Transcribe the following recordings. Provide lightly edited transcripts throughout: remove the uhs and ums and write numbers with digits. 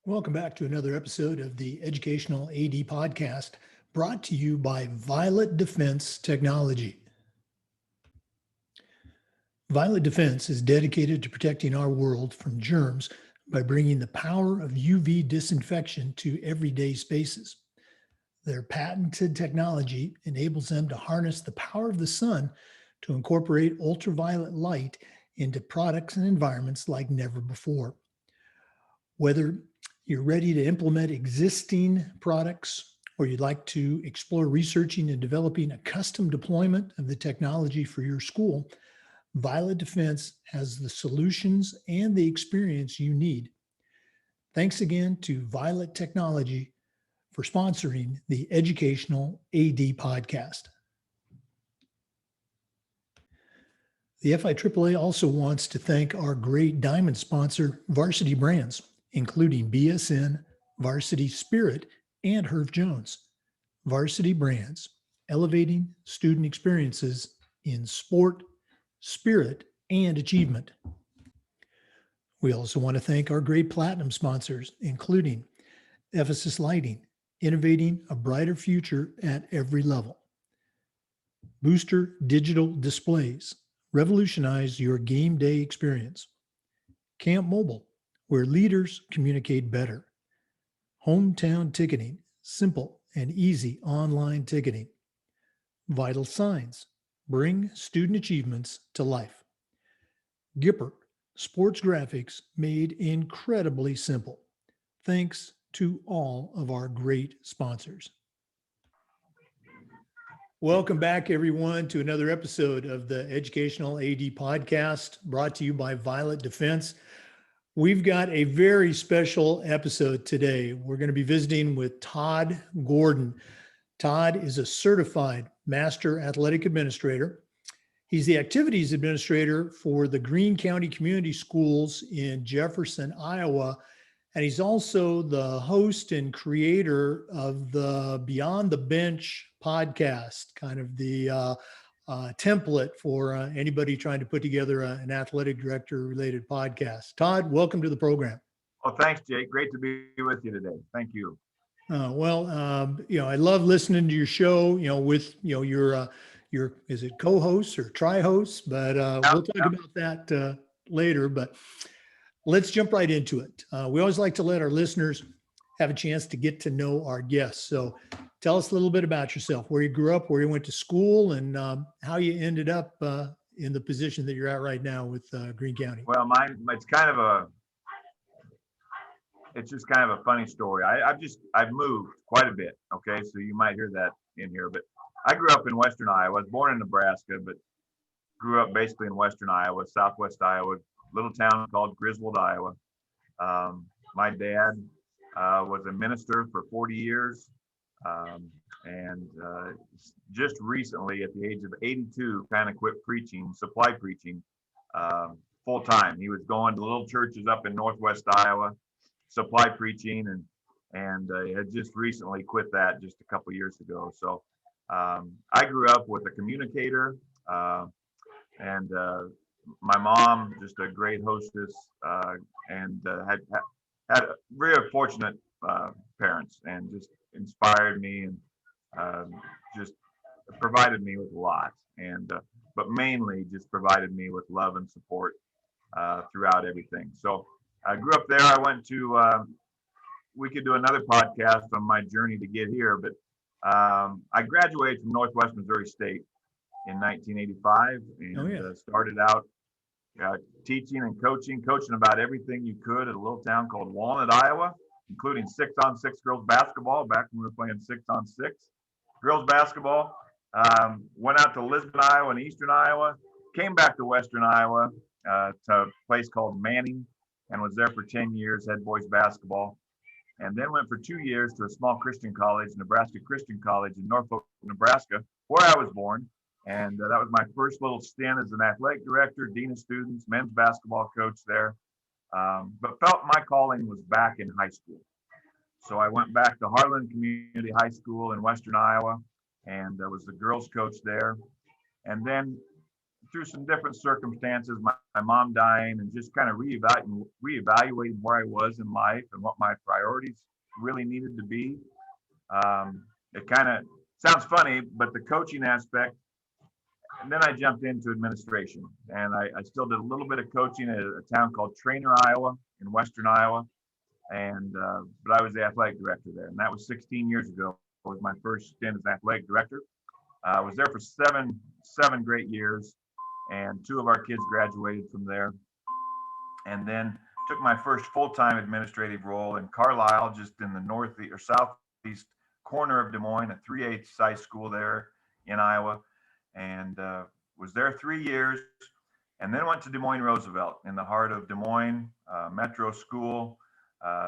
Welcome back to another episode of the Educational AD Podcast, brought to you by Violet Defense Technology. Violet Defense is dedicated to protecting our world from germs by bringing the power of UV disinfection to everyday spaces. Their patented technology enables them to harness the power of the sun to incorporate ultraviolet light into products and environments like never before. Whether you're ready to implement existing products or you'd like to explore researching and developing a custom deployment of the technology for your school, Violet Defense has the solutions and the experience you need. Thanks again to Violet Technology for sponsoring the Educational AD Podcast. The FIAAA also wants to thank our great diamond sponsor, Varsity Brands, including BSN, Varsity Spirit, and Herff Jones. Varsity Brands, elevating student experiences in sport, spirit, and achievement. We also want to thank our great platinum sponsors, including Ephesus Lighting, innovating a brighter future at every level. Booster Digital Displays, revolutionize your game day experience. Camp Mobile, where leaders communicate better. Hometown Ticketing, simple and easy online ticketing. Vital Signs, bring student achievements to life. Gipper, sports graphics made incredibly simple. Thanks to all of our great sponsors. Welcome back, everyone, to another episode of the Educational AD Podcast, brought to you by Violet Defense. We've got a very special episode today. We're going to be visiting with Todd Gordon. Todd is a certified Master Athletic Administrator. He's the activities administrator for the Greene County Community Schools in Jefferson, Iowa. And he's also the host and creator of the Beyond the Bench podcast, kind of the template for anybody trying to put together an athletic director related podcast. Todd, welcome to the program. Well, thanks, Jake. Great to be with you today. Thank you. I love listening to your show, with, your is it co-hosts or tri-hosts, but we'll talk about that later, but let's jump right into it. We always like to let our listeners have a chance to get to know our guests. So tell us a little bit about yourself, where you grew up, where you went to school, and how you ended up in the position that you're at right now with Greene County. Well, it's just kind of a funny story. I've moved quite a bit. Okay. So you might hear that in here, but I grew up in Western Iowa. I was born in Nebraska, but grew up basically in Western Iowa, Southwest Iowa, little town called Griswold, Iowa. My dad was a minister for 40 years. And just recently, at the age of 82, kind of quit preaching, supply preaching, full time. He was going to little churches up in Northwest Iowa, supply preaching, and had just recently quit that just a couple years ago. So I grew up with a communicator, and my mom, just a great hostess, and had very fortunate parents, and just inspired me and just provided me with a lot, and but mainly just provided me with love and support throughout everything. So I grew up there. I went to we could do another podcast on my journey to get here, but I graduated from Northwest Missouri State in 1985 and started out teaching and coaching about everything you could at a little town called Walnut, Iowa, including 6-on-6 girls basketball back when we were playing 6-on-6 girls basketball. Went out to Lisbon, Iowa and Eastern Iowa, came back to Western Iowa to a place called Manning, and was there for 10 years, head boys basketball. And then went for 2 years to a small Christian college, Nebraska Christian College in Norfolk, Nebraska, where I was born. And that was my first little stint as an athletic director, dean of students, men's basketball coach there. But felt my calling was back in high school. So I went back to Harlan Community High School in Western Iowa, and was the girls coach there. And then through some different circumstances, my mom dying, and just kind of reevaluating where I was in life and what my priorities really needed to be. It kind of sounds funny, but the coaching aspect, and then I jumped into administration, and I still did a little bit of coaching at a town called Trainer, Iowa, in Western Iowa, and but I was the athletic director there, and that was 16 years ago. It was my first stint as athletic director. I was there for seven great years, and two of our kids graduated from there. And then took my first full-time administrative role in Carlisle, just in the northeast or southeast corner of Des Moines, a 3/8 size school there in Iowa, and was there 3 years. And then went to Des Moines Roosevelt in the heart of Des Moines, metro school,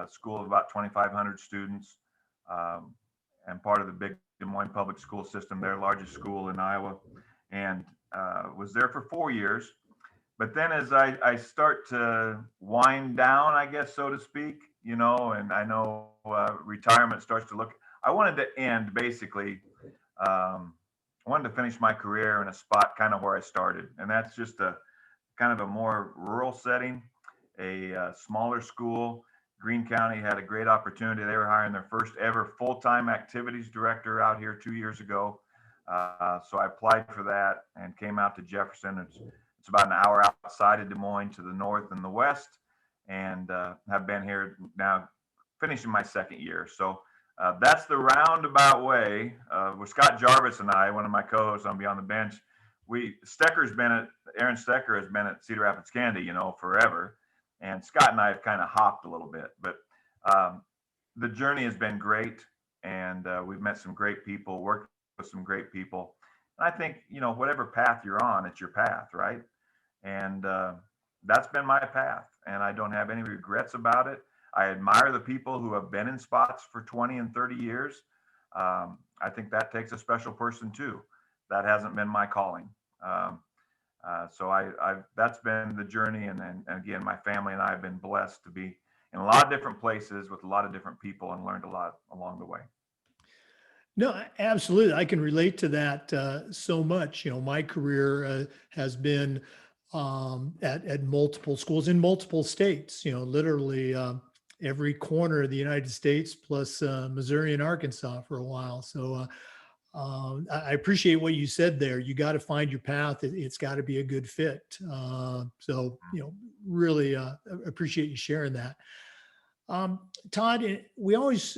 school of about 2,500 students, and part of the big Des Moines public school system, their largest school in Iowa, and was there for 4 years. But then as I start to wind down, I guess, so to speak, and I know retirement starts to look, I wanted to end basically, I wanted to finish my career in a spot kind of where I started. And that's just a kind of a more rural setting, a smaller school. Greene County had a great opportunity. They were hiring their first ever full-time activities director out here 2 years ago. So I applied for that and came out to Jefferson. It's about an hour outside of Des Moines to the north and the west, and have been here now finishing my second year. So that's the roundabout way. With Scott Jarvis and I, one of my co-hosts on Beyond the Bench, Aaron Stecker has been at Cedar Rapids Candy, forever. And Scott and I have kind of hopped a little bit, but the journey has been great, and we've met some great people, worked with some great people. And I think, whatever path you're on, it's your path, right? And that's been my path, and I don't have any regrets about it. I admire the people who have been in spots for 20 and 30 years. I think that takes a special person too. That hasn't been my calling. So that's been the journey, and again, my family and I have been blessed to be in a lot of different places with a lot of different people and learned a lot along the way. No, absolutely. I can relate to that so much. My career has been at multiple schools in multiple states, literally every corner of the United States plus Missouri and Arkansas for a while. So I appreciate what you said there. You got to find your path. It's got to be a good fit. So, really appreciate you sharing that. Todd, we always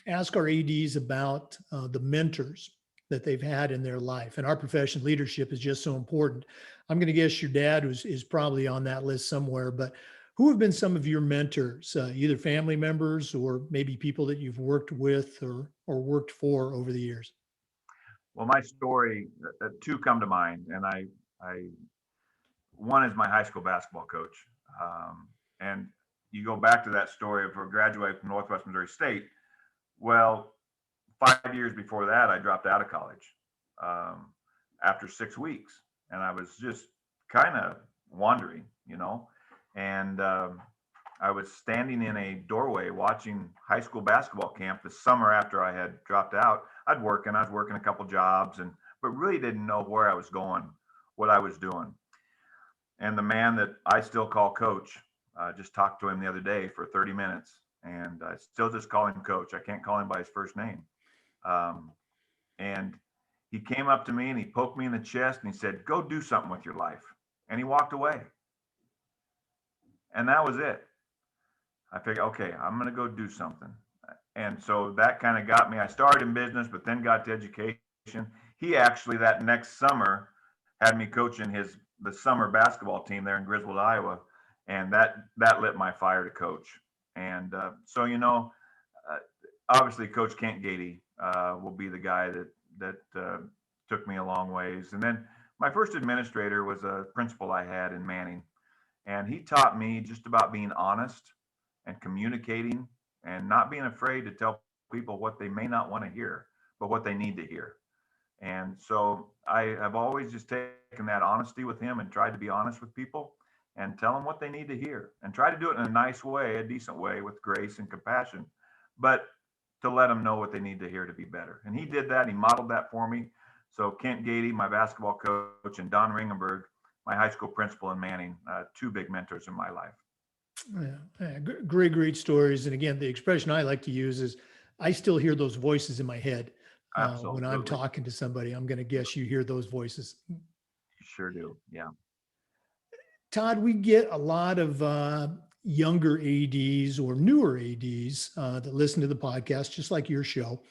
ask our ADs about the mentors that they've had in their life, and our profession leadership is just so important. I'm going to guess your dad is probably on that list somewhere, but who have been some of your mentors, either family members or maybe people that you've worked with or worked for over the years? Well, my story, two come to mind, and one is my high school basketball coach. And you go back to that story of graduating from Northwest Missouri State. Well, 5 years before that, I dropped out of college after 6 weeks, and I was just kind of wandering, and I was standing in a doorway watching high school basketball camp the summer after I had dropped out. I was working a couple jobs, but really didn't know where I was going, what I was doing. And the man that I still call coach, just talked to him the other day for 30 minutes, and I still just call him coach. I can't call him by his first name. And he came up to me and he poked me in the chest and he said, "Go do something with your life." And he walked away. And that was it. I figured, okay, I'm going to go do something. And so that kind of got me. I started in business, but then got to education. He actually, that next summer, had me coaching the summer basketball team there in Griswold, Iowa. And that lit my fire to coach. And so, obviously Coach Kent Gady will be the guy that took me a long ways. And then my first administrator was a principal I had in Manning. And he taught me just about being honest and communicating and not being afraid to tell people what they may not want to hear, but what they need to hear. And so I have always just taken that honesty with him and tried to be honest with people and tell them what they need to hear and try to do it in a nice way, a decent way with grace and compassion, but to let them know what they need to hear to be better. And he did that. He modeled that for me. So Kent Gady, my basketball coach, and Don Ringenberg, my high school principal in Manning, two big mentors in my life. Yeah, great stories. And again, the expression I like to use is, I still hear those voices in my head when I'm Absolutely. talking to somebody. I'm going to guess you hear those voices. You sure do. Yeah. Todd, we get a lot of younger ADs or newer ADs that listen to the podcast, just like your show.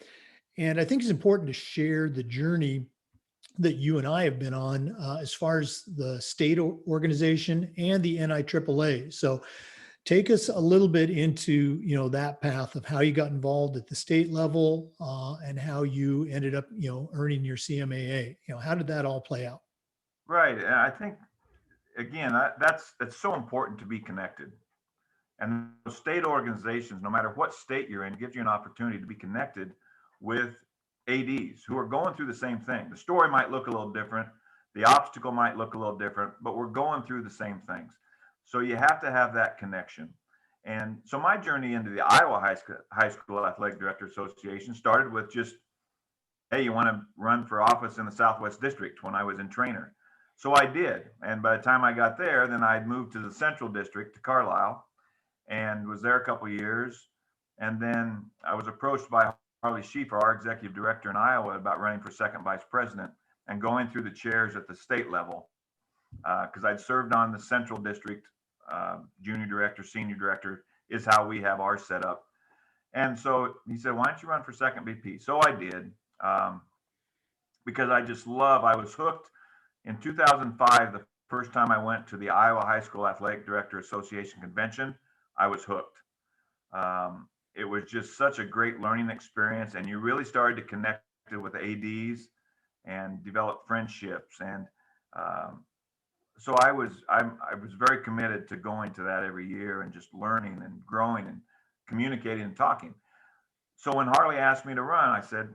And I think it's important to share the journey that you and I have been on as far as the state organization and the NIAAA. So take us a little bit into, that path of how you got involved at the state level and how you ended up, earning your CMAA. How did that all play out? Right. And I think, again, that's so important to be connected. And those state organizations, no matter what state you're in, gives you an opportunity to be connected with ADs who are going through the same thing. The story might look a little different, the obstacle might look a little different, but we're going through the same things. So you have to have that connection. And so my journey into the Iowa High School Athletic Director Association started with just, hey, you want to run for office in the Southwest District, when I was in trainer. So I did. And by the time I got there, then I'd moved to the Central District, to Carlisle, and was there a couple of years. And then I was approached by Harley Schieffer, our executive director in Iowa, about running for second vice president and going through the chairs at the state level, because I'd served on the Central District. Junior director, senior director is how we have ours set up. And so he said, why don't you run for second VP? So I did, because I was hooked. In 2005, the first time I went to the Iowa High School Athletic Director Association convention, I was hooked. It was just such a great learning experience, and you really started to connect with ADs and develop friendships. And so I was very committed to going to that every year and just learning and growing and communicating and talking. So when Harley asked me to run, I said,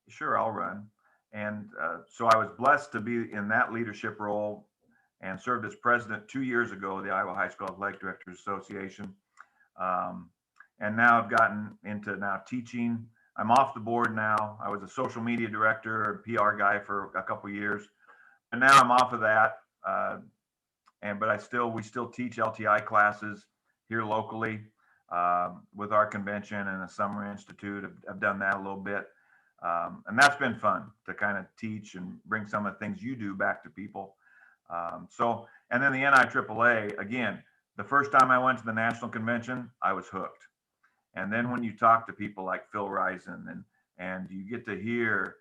sure, I'll run. And so I was blessed to be in that leadership role and served as president 2 years ago of the Iowa High School Athletic Directors Association. And now I've gotten into teaching. I'm off the board now. I was a social media director and PR guy for a couple of years, and now I'm off of that. But we still teach LTI classes here locally with our convention and the Summer Institute. I've done that a little bit. And that's been fun to kind of teach and bring some of the things you do back to people. And then the NIAAA, again, the first time I went to the national convention, I was hooked. And then when you talk to people like Phil Risen and you get to hear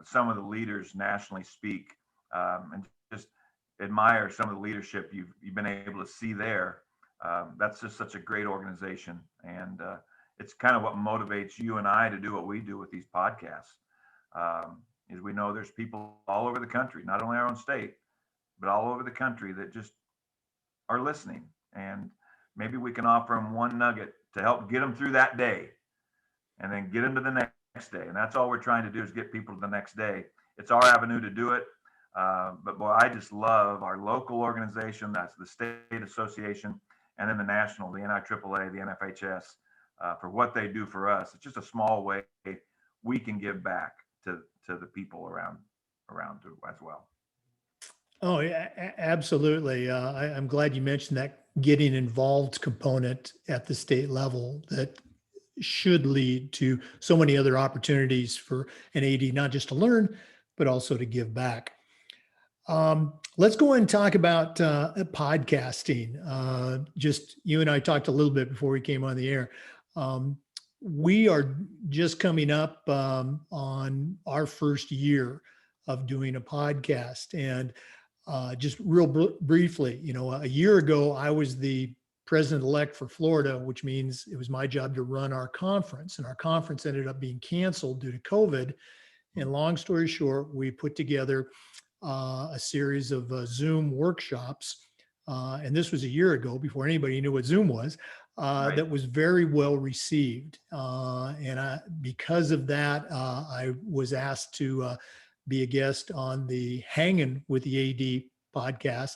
some of the leaders nationally speak and just admire some of the leadership you've been able to see there, that's just such a great organization. And it's kind of what motivates you and I to do what we do with these podcasts. Is we know there's people all over the country, not only our own state, but all over the country that just are listening. And maybe we can offer them one nugget to help get them through that day and then get them to the next day. And that's all we're trying to do, is get people to the next day. It's our avenue to do it. But boy, I just love our local organization. That's the state association, and then the national, the NIAAA, the NFHS, for what they do for us. It's just a small way we can give back to the people around as well. Oh, yeah, absolutely. I'm glad you mentioned that getting involved component at the state level that should lead to so many other opportunities for an AD, not just to learn, but also to give back. Let's go ahead and talk about podcasting. Just you and I talked a little bit before we came on the air. We are just coming up on our first year of doing a podcast. And just real briefly, a year ago, I was the president-elect for Florida, which means it was my job to run our conference. And our conference ended up being canceled due to COVID. And long story short, we put together a series of Zoom workshops. And this was a year ago, before anybody knew what Zoom was, Right. that was very well received. Because of that, I was asked to be a guest on the Hanging with the AD podcast.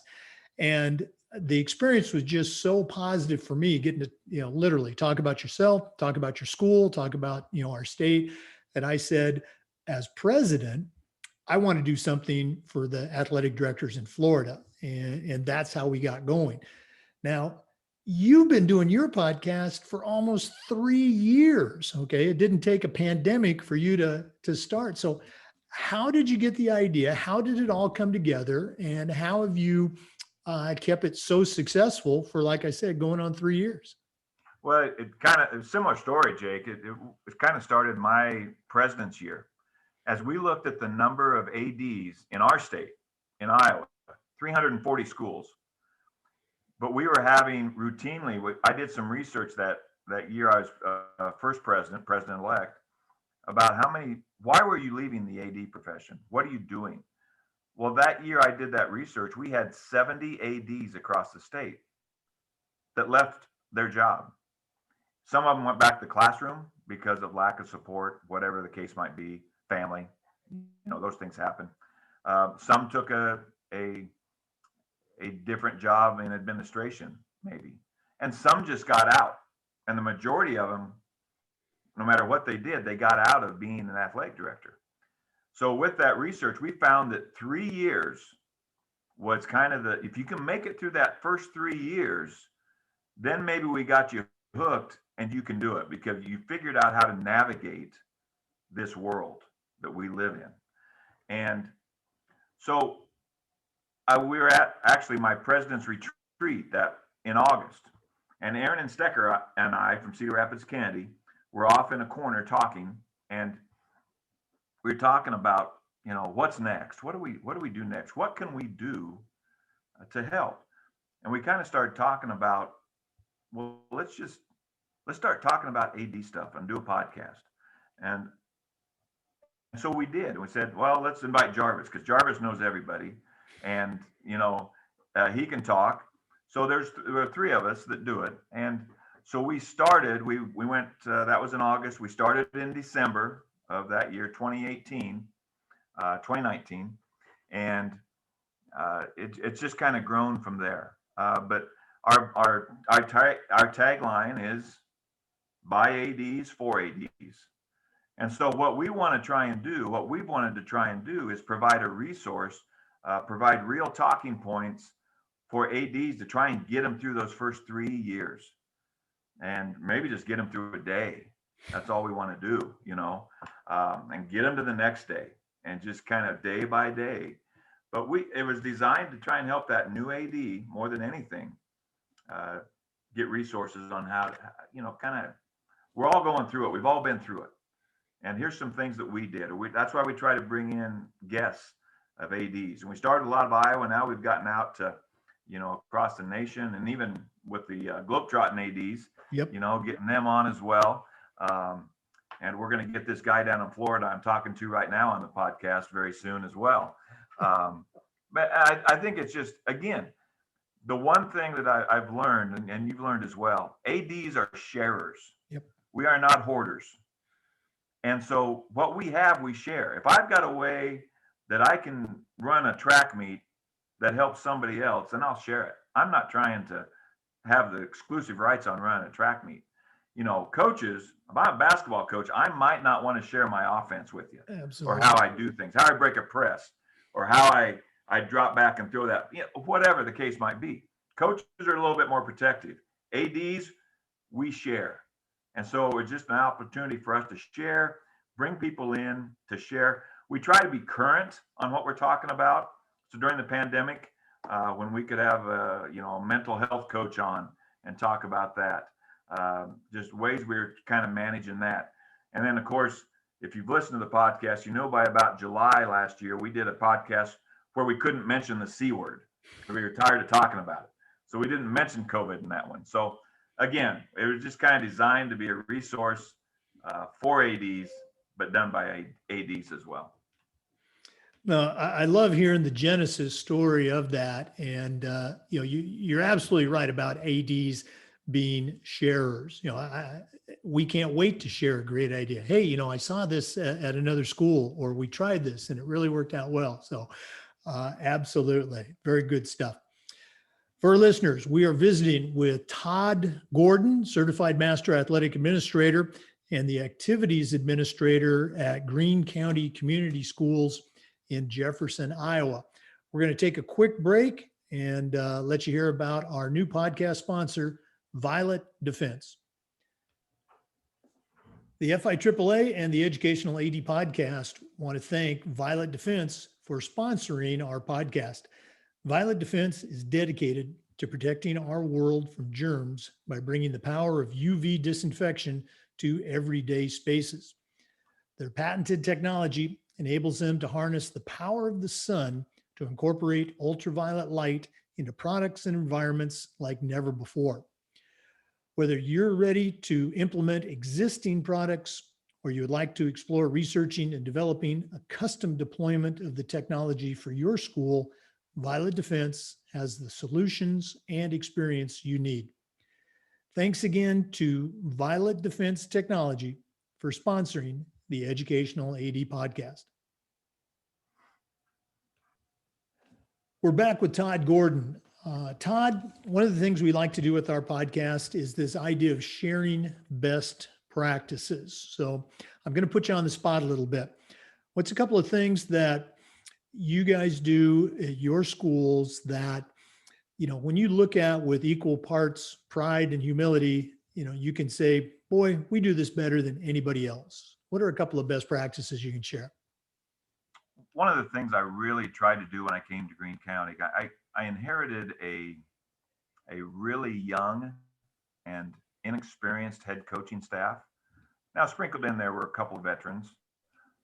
And the experience was just so positive for me, getting to, literally talk about yourself, talk about your school, talk about, our state, that I said, as president, I want to do something for the athletic directors in Florida. And that's how we got going. Now, you've been doing your podcast for almost 3 years. Okay. It didn't take a pandemic for you to start. So how did you get the idea? How did it all come together? And how have you kept it so successful for, like I said, going on 3 years? Well, it kind of a similar story, Jake. It kind of started my president's year. As we looked at the number of ADs in our state, in Iowa, 340 schools, but we were having routinely, I did some research that year I was first president-elect, about why were you leaving the AD profession? What are you doing? Well, that year I did that research, we had 70 ADs across the state that left their job. Some of them went back to the classroom because of lack of support, whatever the case might be, family, those things happen. Some took a different job in administration, maybe. And some just got out. And the majority of them, no matter what they did, they got out of being an athletic director. So with that research, we found that 3 years was kind of if you can make it through that first 3 years, then maybe we got you hooked and you can do it because you figured out how to navigate this world that we live in. And so we were at actually my president's retreat that in August, and Aaron and Stecker and I from Cedar Rapids, Kennedy, were off in a corner talking, and we were talking about, what's next? What do we do next? What can we do to help? And we kind of started talking about, well, let's start talking about AD stuff and do a podcast. And so we did. We said, well, let's invite Jarvis because Jarvis knows everybody, and he can talk. So there were 3 of us that do it, and so we started. We went. That was in August. We started in December of that year, 2019, and it's just kind of grown from there. But our tagline is by ADs for ADs. And so what we want to try and do, what we've wanted to try and do is provide a resource, provide real talking points for ADs to try and get them through those first 3 years and maybe just get them through a day. That's all we want to do, and get them to the next day and just kind of day by day. But it was designed to try and help that new AD more than anything, get resources on how to, we're all going through it. We've all been through it. And here's some things that we did. That's why we try to bring in guests of ADs. And we started a lot of Iowa. Now we've gotten out to, across the nation, and even with the Globetrotting ADs, Yep. Getting them on as well. And we're going to get this guy down in Florida I'm talking to right now on the podcast very soon as well. But I think it's just, again, the one thing that I've learned, and you've learned as well, ADs are sharers. Yep. We are not hoarders. And so what we have, we share. If I've got a way that I can run a track meet that helps somebody else, then I'll share it. I'm not trying to have the exclusive rights on running a track meet. Coaches, if I'm a basketball coach, I might not want to share my offense with you. Absolutely. Or how I do things, how I break a press, or how I drop back and throw that, whatever the case might be. Coaches are a little bit more protective. ADs, we share. And so it's just an opportunity for us to share, bring people in to share. We try to be current on what we're talking about. So during the pandemic, when we could have a mental health coach on and talk about that, just ways we were kind of managing that. And then, of course, if you've listened to the podcast, by about July last year, we did a podcast where we couldn't mention the C word. We were tired of talking about it. So we didn't mention COVID in that one. So again, it was just kind of designed to be a resource for ADs, but done by ADs as well. No, I love hearing the genesis story of that. And, you're absolutely right about ADs being sharers. We can't wait to share a great idea. Hey, I saw this at another school, or we tried this and it really worked out well. So absolutely. Very good stuff. For our listeners, we are visiting with Todd Gordon, Certified Master Athletic Administrator and the Activities Administrator at Greene County Community Schools in Jefferson, Iowa. We're going to take a quick break and let you hear about our new podcast sponsor, Violet Defense. The FIAAA and the Educational AD Podcast want to thank Violet Defense for sponsoring our podcast. Violet Defense is dedicated to protecting our world from germs by bringing the power of UV disinfection to everyday spaces. Their patented technology enables them to harness the power of the sun to incorporate ultraviolet light into products and environments like never before. Whether you're ready to implement existing products or you would like to explore researching and developing a custom deployment of the technology for your school, Violet Defense has the solutions and experience you need. Thanks again to Violet Defense Technology for sponsoring the Educational AD Podcast. We're back with Todd Gordon. Todd, one of the things we like to do with our podcast is this idea of sharing best practices. So I'm going to put you on the spot a little bit. What's a couple of things that you guys do at your schools that, you know, when you look at with equal parts pride and humility, you know, you can say, boy, we do this better than anybody else? What are a couple of best practices you can share? One of the things I really tried to do when I came to Greene County, I inherited a really young and inexperienced head coaching staff. Now, sprinkled in there were a couple of veterans.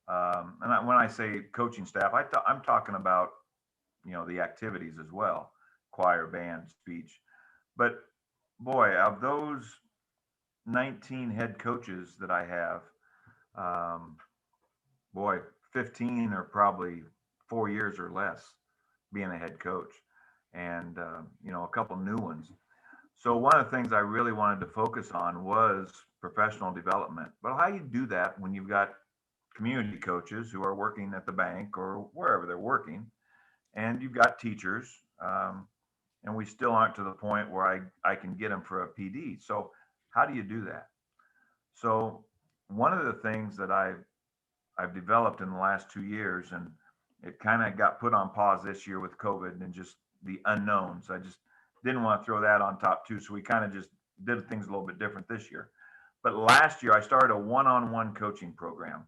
When I say coaching staff, I'm talking about, you know, the activities as well, choir, band, speech. But boy, of those 19 head coaches that I have, boy, 15 are probably 4 years or less being a head coach, and you know, a couple new ones. So one of the things I really wanted to focus on was professional development. But how you do that when you've got community coaches who are working at the bank or wherever they're working, and you've got teachers, and we still aren't to the point where I can get them for a PD. So how do you do that? So one of the things that I've developed in the last 2 years, and it kind of got put on pause this year with COVID and just the unknowns. I just didn't want to throw that on top too. So we kind of just did things a little bit different this year. But last year I started a one-on-one coaching program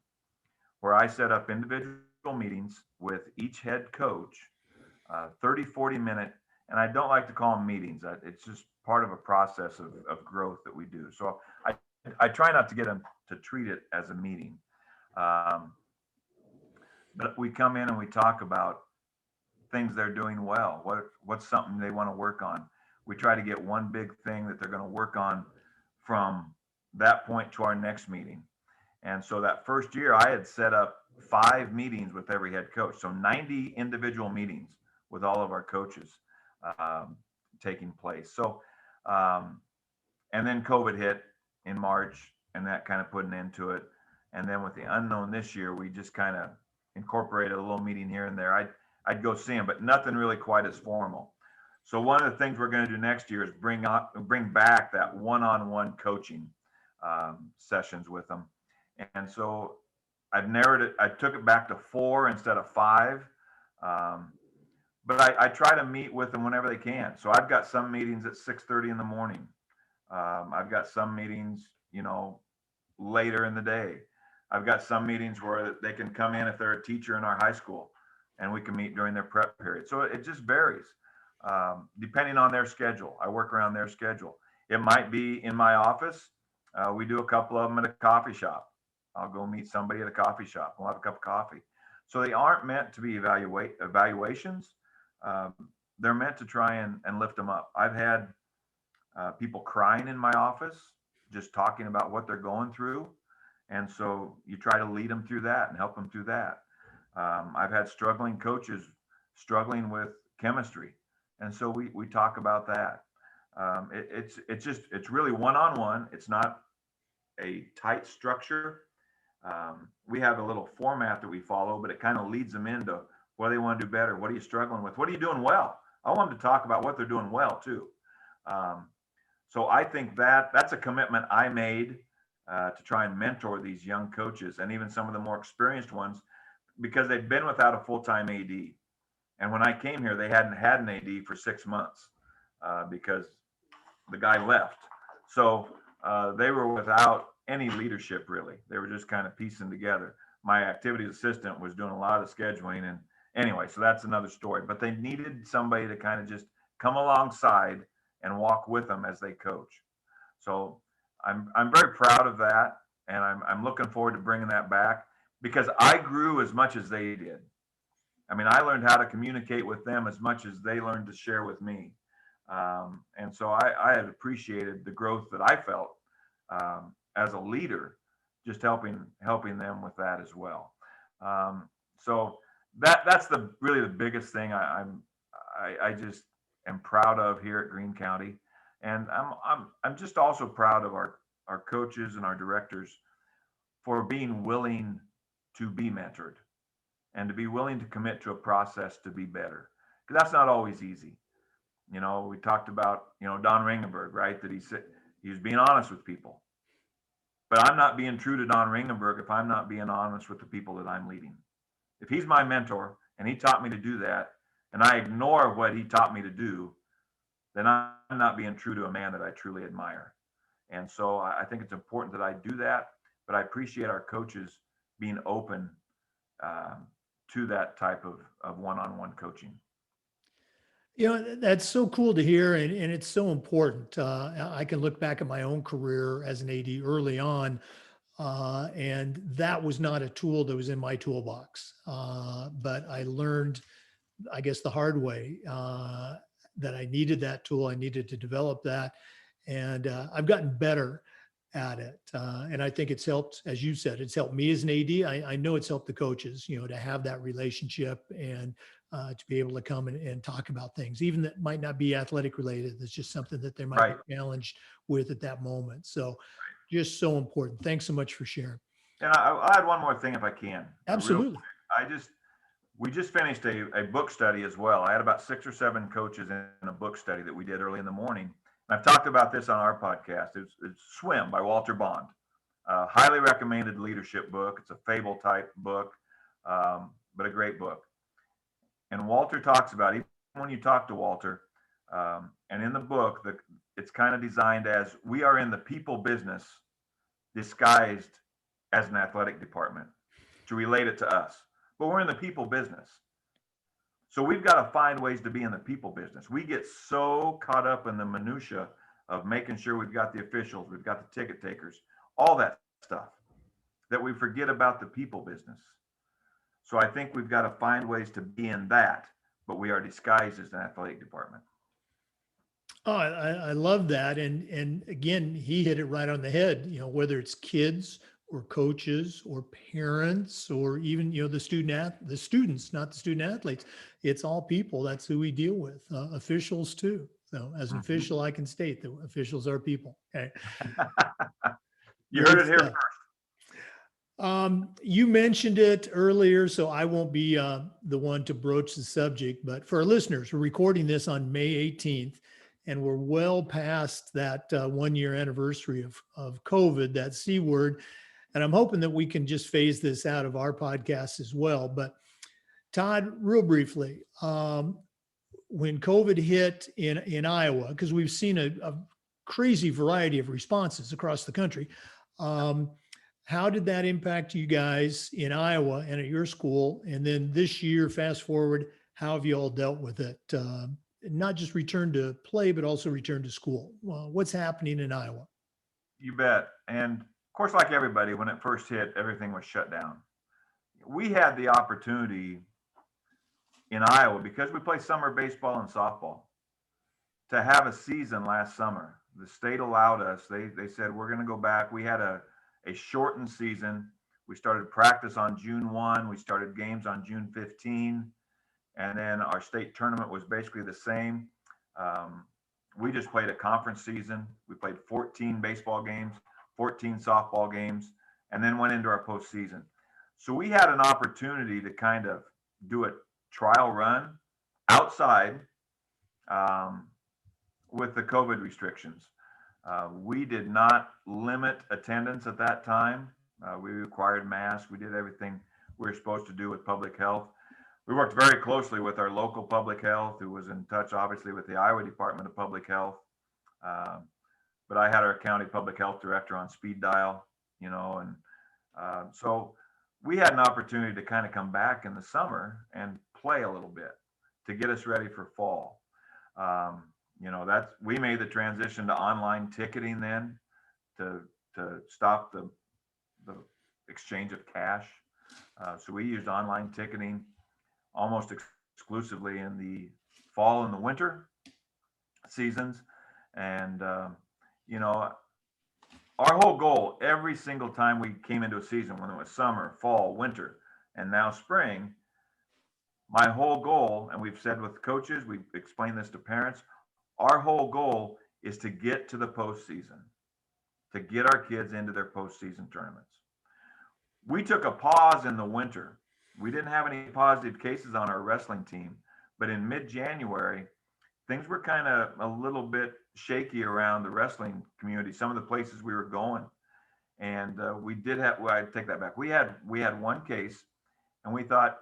where I set up individual meetings with each head coach, 30, 40-minute, and I don't like to call them meetings. It's just part of a process of growth that we do. So I try not to get them to treat it as a meeting. But we come in and we talk about things they're doing well. What's something they want to work on? We try to get one big thing that they're going to work on from that point to our next meeting. And so that first year I had set up 5 meetings with every head coach. So 90 individual meetings with all of our coaches taking place. So, and then COVID hit in March, and that kind of put an end to it. And then with the unknown this year, we just kind of incorporated a little meeting here and there. I'd go see them, but nothing really quite as formal. So one of the things we're going to do next year is bring back that one-on-one coaching sessions with them. And so I've narrowed it. I took it back to 4 instead of 5. But I try to meet with them whenever they can. So I've got some meetings at 6:30 in the morning. I've got some meetings, you know, later in the day. I've got some meetings where they can come in if they're a teacher in our high school, and we can meet during their prep period. So it just varies depending on their schedule. I work around their schedule. It might be in my office. We do a couple of them at a coffee shop. I'll go meet somebody at a coffee shop. We'll have a cup of coffee. So they aren't meant to be evaluations. They're meant to try and lift them up. I've had people crying in my office, just talking about what they're going through. And so you try to lead them through that and help them through that. I've had struggling coaches struggling with chemistry. And so we talk about that. It's really one-on-one. It's not a tight structure. We have a little format that we follow, but it kind of leads them into what they want to do better. What are you struggling with? What are you doing well? I want them to talk about what they're doing well too. So I think that's a commitment I made to try and mentor these young coaches, and even some of the more experienced ones, because they'd been without a full-time AD. And when I came here, they hadn't had an AD for 6 months because the guy left. So they were without any leadership, really. They were just kind of piecing together. My activities assistant was doing a lot of scheduling. And anyway, so that's another story. But they needed somebody to kind of just come alongside and walk with them as they coach. So I'm very proud of that. And I'm looking forward to bringing that back because I grew as much as they did. I mean, I learned how to communicate with them as much as they learned to share with me. And so I had appreciated the growth that I felt as a leader, just helping them with that as well. So that's really the biggest thing I just am proud of here at Greene County, and I'm just also proud of our coaches and our directors for being willing to be mentored and to be willing to commit to a process to be better, because that's not always easy. You know, we talked about, Don Ringenberg, right? That he said he was being honest with people. But I'm not being true to Don Ringenberg if I'm not being honest with the people that I'm leading. If he's my mentor and he taught me to do that, and I ignore what he taught me to do, then I'm not being true to a man that I truly admire. And so I think it's important that I do that, but I appreciate our coaches being open to that type of one-on-one coaching. That's so cool to hear, and it's so important. I can look back at my own career as an AD early on, and that was not a tool that was in my toolbox. But I learned, I guess, the hard way that I needed that tool. I needed to develop that, and I've gotten better at it. And I think it's helped, as you said, it's helped me as an AD. I know it's helped the coaches, to have that relationship and to be able to come and talk about things, even that might not be athletic related. It's just something that they might be challenged with at that moment. So just so important. Thanks so much for sharing. And I'll add one more thing if I can. Absolutely. We just finished a book study as well. I had about 6 or 7 coaches in a book study that we did early in the morning. I've talked about this on our podcast. It's Swim by Walter Bond. Highly recommended leadership book. It's a fable type book, but a great book. And Walter talks about, even when you talk to Walter, and in the book, it's kind of designed as we are in the people business disguised as an athletic department to relate it to us. But we're in the people business. So we've got to find ways to be in the people business. We get so caught up in the minutia of making sure we've got the officials, we've got the ticket takers, all that stuff, that we forget about the people business. So I think we've got to find ways to be in that, but we are disguised as an athletic department. Oh, I love that. And again, he hit it right on the head, whether it's kids or coaches or parents or even, the students, not the student athletes. It's all people. That's who we deal with. Officials too. So as an official, I can state that officials are people. Okay. You heard it here first. You mentioned it earlier, so I won't be the one to broach the subject, but for our listeners, we're recording this on May 18th, and we're well past that 1-year anniversary of COVID, that C word. And I'm hoping that we can just phase this out of our podcast as well. But Todd, real briefly, when COVID hit in Iowa, because we've seen a crazy variety of responses across the country, how did that impact you guys in Iowa and at your school? And then this year, fast forward, how have you all dealt with it? Not just return to play, but also return to school. What's happening in Iowa? You bet. And of course, like everybody, when it first hit, everything was shut down. We had the opportunity in Iowa, because we play summer baseball and softball, to have a season last summer. The state allowed us. They said, we're going to go back. We had a shortened season. We started practice on June 1. We started games on June 15. And then our state tournament was basically the same. We just played a conference season. We played 14 baseball games, 14 softball games, and then went into our postseason. So we had an opportunity to kind of do a trial run outside with the COVID restrictions. We did not limit attendance at that time. We required masks. We did everything we were supposed to do with public health. We worked very closely with our local public health, who was in touch, obviously, with the Iowa Department of Public Health. But I had our county public health director on speed dial, and so we had an opportunity to kind of come back in the summer and play a little bit to get us ready for fall. We made the transition to online ticketing then to stop the exchange of cash. So we used online ticketing almost exclusively in the fall and the winter seasons. And, our whole goal every single time we came into a season, when it was summer, fall, winter, and now spring, my whole goal, and we've said with coaches, we've explained this to parents, our whole goal is to get to the postseason, to get our kids into their postseason tournaments. We took a pause in the winter. We didn't have any positive cases on our wrestling team, but in mid-January, things were kind of a little bit shaky around the wrestling community, some of the places we were going. And we did have, well, I take that back. We had one case, and we thought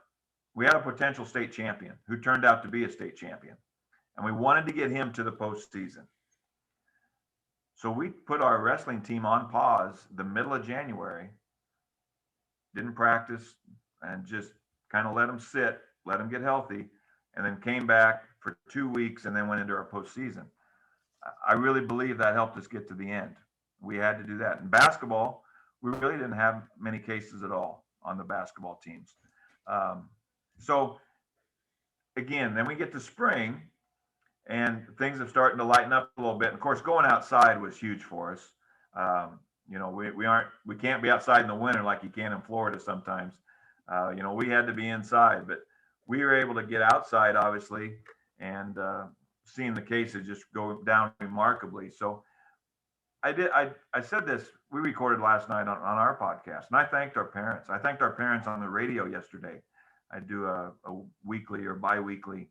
we had a potential state champion who turned out to be a state champion. And we wanted to get him to the postseason. So we put our wrestling team on pause the middle of January, didn't practice, and just kind of let them sit, let them get healthy, and then came back for 2 weeks and then went into our postseason. I really believe that helped us get to the end. We had to do that. In basketball, we really didn't have many cases at all on the basketball teams. So again, then we get to spring and things are starting to lighten up a little bit. Of course, going outside was huge for us. We can't be outside in the winter like you can in Florida sometimes. We had to be inside, but we were able to get outside, obviously, and seeing the cases just go down remarkably. So I said this, we recorded last night on our podcast, and I thanked our parents. I thanked our parents on the radio yesterday. I do a weekly or bi-weekly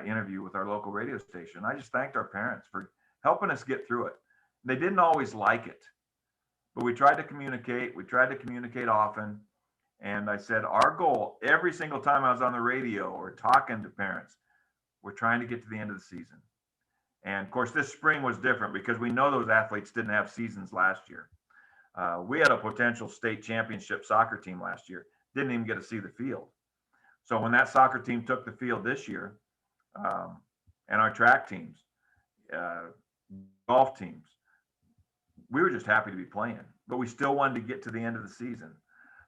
interview with our local radio station. I just thanked our parents for helping us get through it. They didn't always like it, but we tried to communicate. We tried to communicate often. And I said, our goal every single time I was on the radio or talking to parents, we're trying to get to the end of the season. And of course, this spring was different because we know those athletes didn't have seasons last year. We had a potential state championship soccer team last year, didn't even get to see the field. So when that soccer team took the field this year, and our track teams, golf teams, we were just happy to be playing, but we still wanted to get to the end of the season.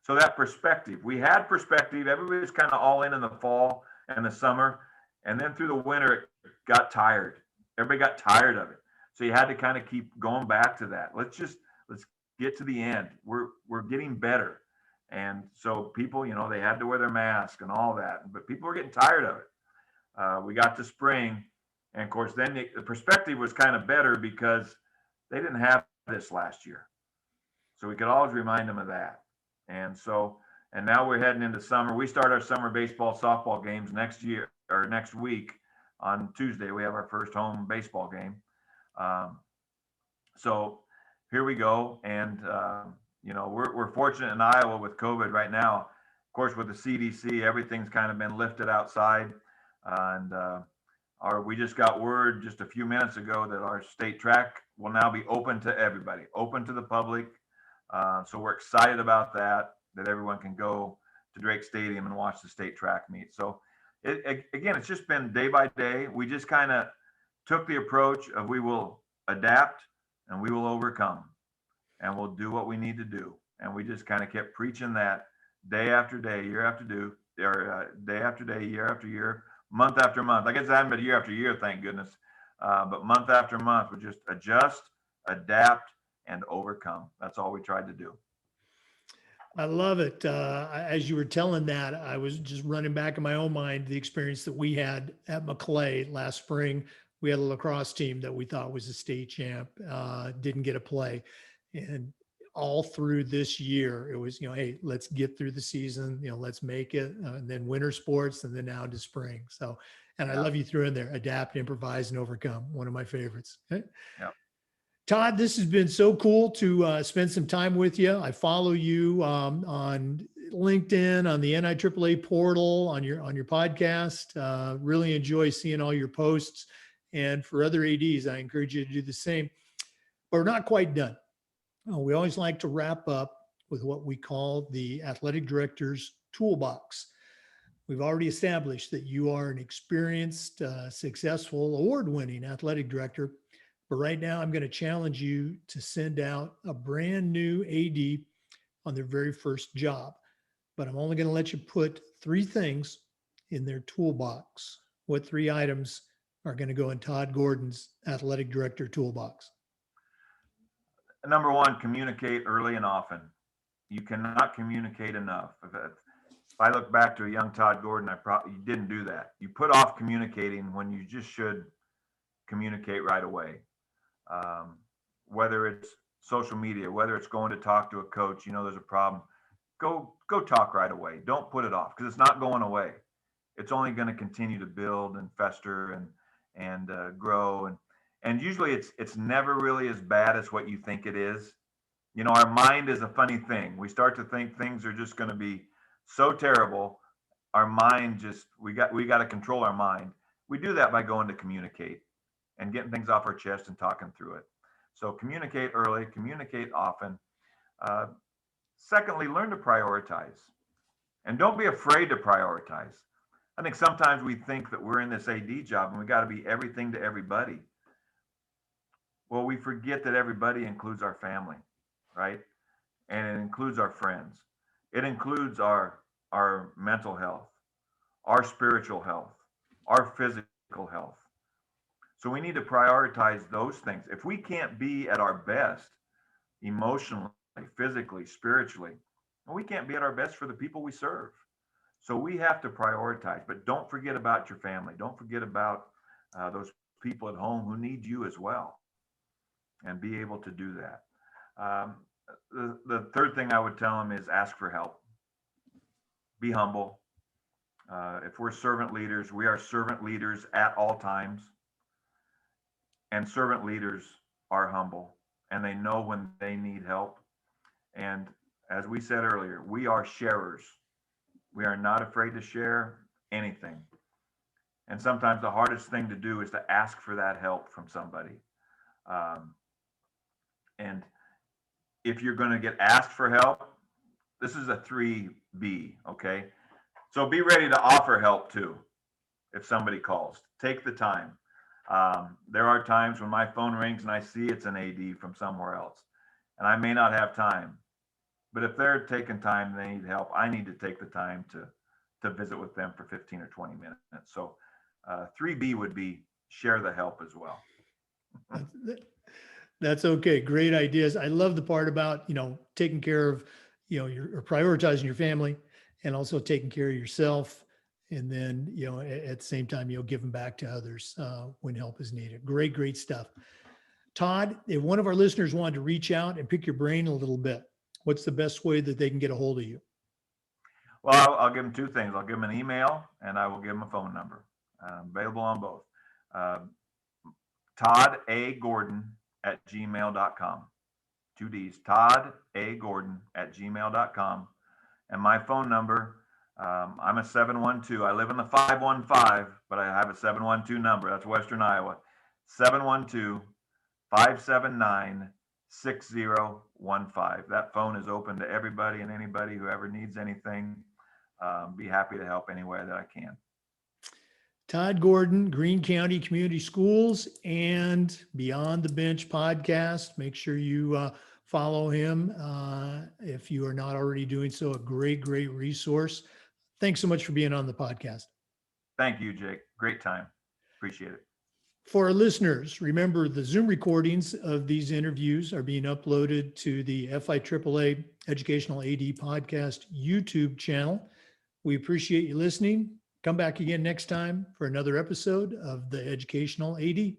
So that perspective, we had perspective. Everybody was kind of all in the fall and the summer. And then through the winter, it got tired. Everybody got tired of it. So you had to kind of keep going back to that. Let's get to the end. We're getting better. And so people, they had to wear their mask and all that, but people were getting tired of it. We got to spring. And of course, then the perspective was kind of better because they didn't have this last year. So we could always remind them of that. And now we're heading into summer. We start our summer baseball, softball games next week on Tuesday. We have our first home baseball game. So here we go. And, we're fortunate in Iowa with COVID right now. Of course, with the CDC, everything's kind of been lifted outside. We just got word just a few minutes ago that our state track will now be open to everybody, open to the public. So we're excited about that everyone can go to Drake Stadium and watch the state track meet. So it's just been day by day. We just kind of took the approach of we will adapt and we will overcome and we'll do what we need to do. And we just kind of kept preaching that day after day, year after day after day, year after year, month after month. I guess it hasn't been year after year, thank goodness. But month after month, we just adjust, adapt, and overcome. That's all we tried to do. I love it. As you were telling that, I was just running back in my own mind the experience that we had at McClay last spring. We had a lacrosse team that we thought was a state champ, didn't get a play. And all through this year, it was, hey, let's get through the season, let's make it, and then winter sports, and then now to spring. So, and I love you threw in there, adapt, improvise, and overcome. One of my favorites. Okay? Yeah. Todd, this has been so cool to spend some time with you. I follow you on LinkedIn, on the NIAAA portal, on your podcast. Really enjoy seeing all your posts. And for other ADs, I encourage you to do the same. But we're not quite done. We always like to wrap up with what we call the athletic director's toolbox. We've already established that you are an experienced, successful, award-winning athletic director. But right now, I'm going to challenge you to send out a brand new AD on their very first job. But I'm only going to let you put 3 things in their toolbox. What 3 items are going to go in Todd Gordon's athletic director toolbox? Number 1, communicate early and often. You cannot communicate enough. If I look back to a young Todd Gordon, you didn't do that. You put off communicating when you just should communicate right away. Whether it's social media, whether it's going to talk to a coach, there's a problem, go talk right away. Don't put it off, because it's not going away. It's only going to continue to build and fester and grow. And usually it's never really as bad as what you think it is. Our mind is a funny thing. We start to think things are just going to be so terrible. Our mind we got to control our mind. We do that by going to communicate and getting things off our chest and talking through it. So communicate early, communicate often. Secondly, learn to prioritize. And don't be afraid to prioritize. I think sometimes we think that we're in this AD job and we got to be everything to everybody. Well, we forget that everybody includes our family, right? And it includes our friends. It includes our mental health, our spiritual health, our physical health. So we need to prioritize those things. If we can't be at our best emotionally, physically, spiritually, we can't be at our best for the people we serve. So we have to prioritize, but don't forget about your family. Don't forget about those people at home who need you as well, and be able to do that. The third thing I would tell them is ask for help. Be humble. If we're servant leaders, we are servant leaders at all times. And servant leaders are humble, and they know when they need help. And as we said earlier, we are sharers. We are not afraid to share anything. And sometimes the hardest thing to do is to ask for that help from somebody. And if you're going to get asked for help, this is a 3B, okay? So be ready to offer help too. If somebody calls, take the time. There are times when my phone rings and I see it's an AD from somewhere else, and I may not have time. But if they're taking time and they need help, I need to take the time to visit with them for 15 or 20 minutes. So 3B would be share the help as well. That's okay. Great ideas. I love the part about, taking care of, or prioritizing your family, and also taking care of yourself. And then, at the same time, giving back to others when help is needed. Great stuff. Todd, if one of our listeners wanted to reach out and pick your brain a little bit, what's the best way that they can get a hold of you? Well, I'll give them 2 things. I'll give them an email, and I will give them a phone number. Available on both. Todd A. Gordon at gmail.com. 2 Ds. Todd A. Gordon at gmail.com. And my phone number, I'm a 712. I live in the 515, but I have a 712 number. That's Western Iowa. 712-579-6015. That phone is open to everybody and anybody who ever needs anything. Be happy to help any way that I can. Todd Gordon, Greene County Community Schools and Beyond the Bench podcast. Make sure you follow him if you are not already doing so. A great resource. Thanks so much for being on the podcast. Thank you, Jake. Great time. Appreciate it. For our listeners, remember the Zoom recordings of these interviews are being uploaded to the FIAAA Educational AD Podcast YouTube channel. We appreciate you listening. Come back again next time for another episode of the Educational AD.